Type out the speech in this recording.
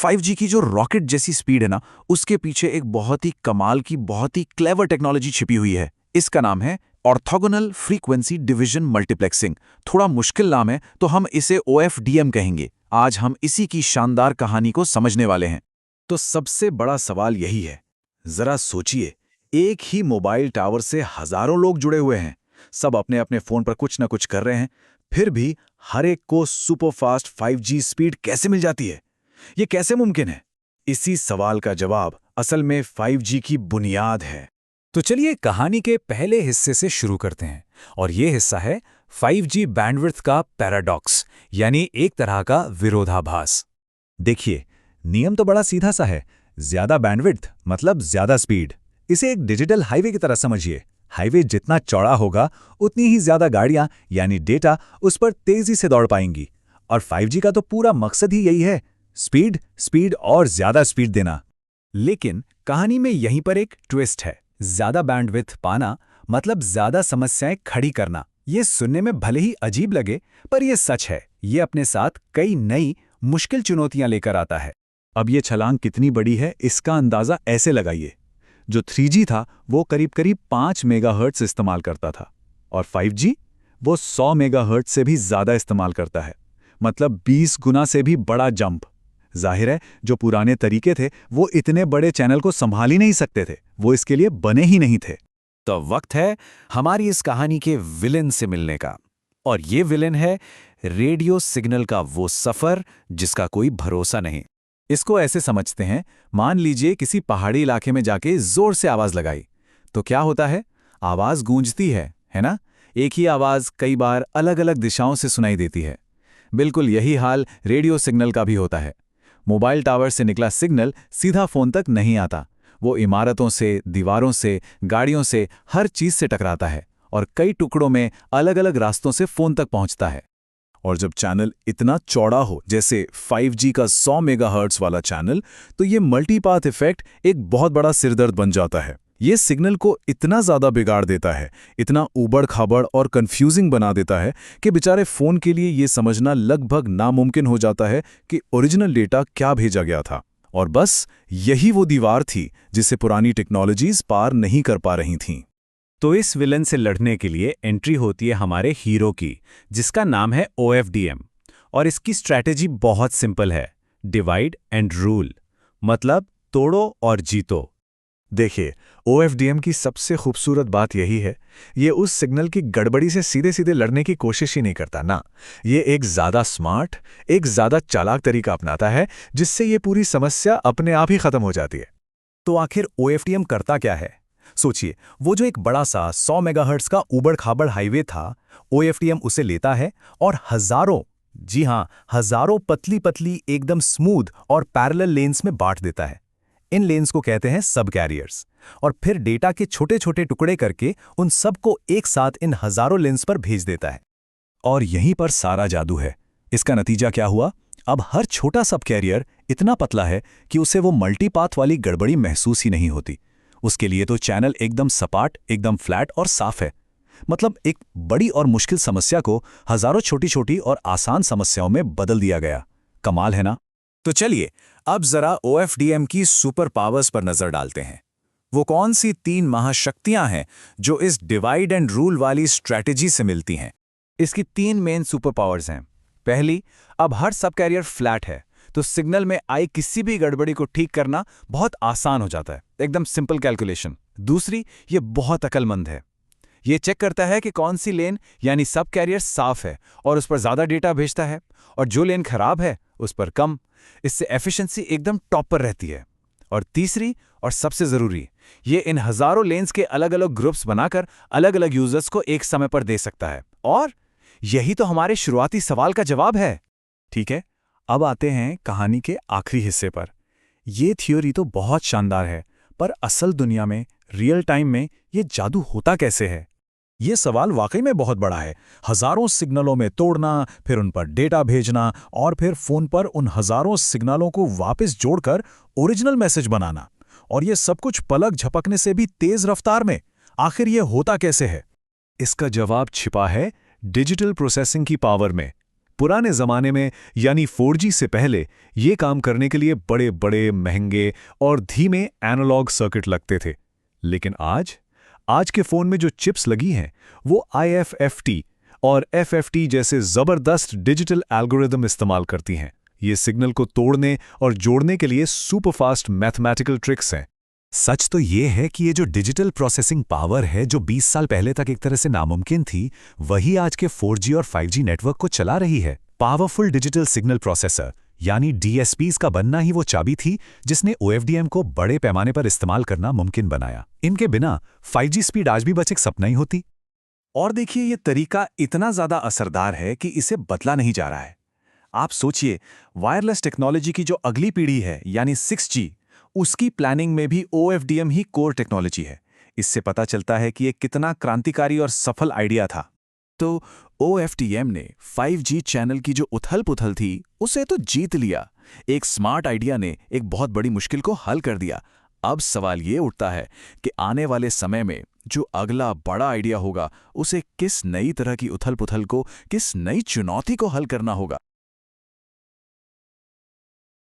5G की जो rocket जैसी स्पीड है ना, उसके पीछे एक बहुत ही कमाल की, बहुत ही क्लेवर टेक्नोलॉजी छिपी हुई है। इसका नाम है ऑर्थोगोनल फ्रीक्वेंसी डिवीजन मल्टीप्लेक्सिंग। थोड़ा मुश्किल नाम है, तो हम इसे OFDM कहेंगे। आज हम इसी की शानदार कहानी को समझने वाले हैं। तो सबसे बड़ा सवाल यही है, जरा सोचिए, एक ही मोबाइल टावर से हजारों लोग जुड़े हुए हैं, सब अपने अपने फोन पर कुछ न कुछ कर रहे हैं, फिर भी हर एक को सुपरफास्ट 5G स्पीड कैसे मिल जाती है? ये कैसे मुमकिन है? इसी सवाल का जवाब असल में 5G की बुनियाद है। तो चलिए कहानी के पहले हिस्से से शुरू करते हैं, और ये हिस्सा है 5G बैंडविड्थ का पैराडॉक्स, यानी एक तरह का विरोधाभास। देखिए, नियम तो बड़ा सीधा सा है, ज्यादा बैंडविड्थ मतलब ज्यादा स्पीड। इसे एक डिजिटल हाईवे की तरह समझिए। हाईवे जितना चौड़ा होगा, उतनी ही ज्यादा गाड़ियां यानी डेटा उस पर तेजी से दौड़ पाएंगी। और 5G का तो पूरा मकसद ही यही है, स्पीड, स्पीड और ज्यादा स्पीड देना। लेकिन कहानी में यहीं पर एक ट्विस्ट है। ज्यादा बैंडविड्थ पाना मतलब ज्यादा समस्याएं खड़ी करना। ये सुनने में भले ही अजीब लगे, पर यह सच है। ये अपने साथ कई नई मुश्किल चुनौतियां लेकर आता है। अब ये छलांग कितनी बड़ी है, इसका अंदाजा ऐसे लगाइए। जो 3G था वो करीब 5 मेगाहर्ट्ज इस्तेमाल करता था, और 5G वो 100 मेगाहर्ट्ज से भी ज्यादा इस्तेमाल करता है, मतलब 20 गुना से भी बड़ा जंप। जाहिर है, जो पुराने तरीके थे वो इतने बड़े चैनल को संभाल ही नहीं सकते थे, वो इसके लिए बने ही नहीं थे। तो वक्त है हमारी इस कहानी के विलेन से मिलने का। और ये विलेन है रेडियो सिग्नल का वो सफर जिसका कोई भरोसा नहीं। इसको ऐसे समझते हैं, मान लीजिए किसी पहाड़ी इलाके में जाके जोर से आवाज लगाई, तो क्या होता है? आवाज गूंजती है ना? एक ही आवाज कई बार अलग अलग दिशाओं से सुनाई देती है। बिल्कुल यही हाल रेडियो सिग्नल का भी होता है। मोबाइल टावर से निकला सिग्नल सीधा फोन तक नहीं आता, वो इमारतों से, दीवारों से, गाड़ियों से, हर चीज से टकराता है और कई टुकड़ों में अलग अलग रास्तों से फोन तक पहुंचता है। और जब चैनल इतना चौड़ा हो, जैसे 5G का 100 मेगाहर्ट्ज वाला चैनल, तो ये मल्टीपाथ इफेक्ट एक बहुत बड़ा सिरदर्द बन जाता है। ये सिग्नल को इतना ज्यादा बिगाड़ देता है, इतना ऊबड़-खाबड़ और कंफ्यूजिंग बना देता है कि बेचारे फोन के लिए ये समझना लगभग नामुमकिन हो जाता है कि ओरिजिनल डेटा क्या भेजा गया था। और बस यही वो दीवार थी जिसे पुरानी टेक्नोलॉजीज पार नहीं कर पा रही थीं। तो इस विलन से लड़ने के लिए एंट्री होती है हमारे हीरो की, जिसका नाम है OFDM। और इसकी स्ट्रैटेजी बहुत सिंपल है, डिवाइड एंड रूल, मतलब तोड़ो और जीतो। देखिए, OFDM की सबसे खूबसूरत बात यही है, ये उस सिग्नल की गड़बड़ी से सीधे सीधे लड़ने की कोशिश ही नहीं करता ना। ये एक ज़्यादा स्मार्ट, एक ज़्यादा चालाक तरीका अपनाता है, जिससे ये पूरी समस्या अपने आप ही खत्म हो जाती है। तो आखिर OFDM करता क्या है? सोचिए, वो जो एक बड़ा सा 100 मेगाहर्ट्ज का ऊबड़-खाबड़ हाईवे था, OFDM उसे लेता है और हजारों, जी हां, हजारों पतली पतली एकदम स्मूथ और पैरेलल लेन्स में बांट देता है। इन लेन्स को कहते हैं सब कैरियर्स। और फिर डेटा के छोटे छोटे टुकड़े करके उन सबको एक साथ इन हजारों लेन्स पर भेज देता है। और यहीं पर सारा जादू है। इसका नतीजा क्या हुआ? अब हर छोटा सब कैरियर इतना पतला है कि उसे वो मल्टीपाथ वाली गड़बड़ी महसूस ही नहीं होती। उसके लिए तो चैनल एकदम सपाट, एकदम फ्लैट और साफ है। मतलब एक बड़ी और मुश्किल समस्या को हजारों छोटी छोटी और आसान समस्याओं में बदल दिया गया। कमाल है ना? तो चलिए अब जरा OFDM की सुपर पावर्स पर नजर डालते हैं। वो कौन सी 3 महाशक्तियां हैं जो इस डिवाइड एंड रूल वाली स्ट्रैटेजी से मिलती हैं? इसकी 3 मेन सुपर पावर्स हैं। पहली, अब हर सब कैरियर फ्लैट है, तो सिग्नल में आई किसी भी गड़बड़ी को ठीक करना बहुत आसान हो जाता है, एकदम सिंपल कैलकुलेशन। दूसरी, ये बहुत अक्लमंद है। ये चेक करता है कि कौन सी लेन यानी सब कैरियर साफ है और उस पर ज्यादा डेटा भेजता है, और जो लेन खराब है उस पर कम। इससे एफिशिएंसी एकदम टॉप पर रहती है। और तीसरी और सबसे जरूरी, ये इन हजारों लेन्स के अलग अलग ग्रुप्स बनाकर अलग अलग यूजर्स को एक समय पर दे सकता है। और यही तो हमारे शुरुआती सवाल का जवाब है। ठीक है, अब आते हैं कहानी के आखिरी हिस्से पर। ये थ्योरी तो बहुत शानदार है, पर असल दुनिया में, रियल टाइम में ये जादू होता कैसे है? ये सवाल वाकई में बहुत बड़ा है। हजारों सिग्नलों में तोड़ना, फिर उन पर डेटा भेजना, और फिर फोन पर उन हजारों सिग्नलों को वापस जोड़कर ओरिजिनल मैसेज बनाना, और ये सब कुछ पलक झपकने से भी तेज रफ्तार में। आखिर ये होता कैसे है? इसका जवाब छिपा है डिजिटल प्रोसेसिंग की पावर में। पुराने ज़माने में यानी 4G से पहले ये काम करने के लिए बड़े बड़े महंगे और धीमे एनालॉग सर्किट लगते थे। लेकिन आज के फ़ोन में जो चिप्स लगी हैं वो IFFT और FFT जैसे ज़बरदस्त डिजिटल एल्गोरिदम इस्तेमाल करती हैं। ये सिग्नल को तोड़ने और जोड़ने के लिए सुपर फास्ट मैथमेटिकल ट्रिक्स हैं। सच तो ये है कि ये जो डिजिटल प्रोसेसिंग पावर है जो 20 साल पहले तक एक तरह से नामुमकिन थी, वही आज के 4G और 5G नेटवर्क को चला रही है। पावरफुल डिजिटल सिग्नल प्रोसेसर यानी DSPs का बनना ही वो चाबी थी जिसने OFDM को बड़े पैमाने पर इस्तेमाल करना मुमकिन बनाया। इनके बिना 5G स्पीड आज भी बस एक सपना ही होती। और देखिए, ये तरीका इतना ज़्यादा असरदार है कि इसे बदला नहीं जा रहा है। आप सोचिए, वायरलेस टेक्नोलॉजी की जो अगली पीढ़ी है यानी 6G, उसकी प्लानिंग में भी OFDM ही कोर टेक्नोलॉजी है। इससे पता चलता है कि ये कितना क्रांतिकारी और सफल आइडिया था। तो OFDM ने 5G चैनल की जो उथल-पुथल थी, उसे तो जीत लिया। एक स्मार्ट आइडिया ने एक बहुत बड़ी मुश्किल को हल कर दिया। अब सवाल ये उठता है कि आने वाले समय में जो अगला बड़ा आइडिया होगा, उसे किस नई तरह की उथल-पुथल को, किस नई चुनौती को हल करना होगा।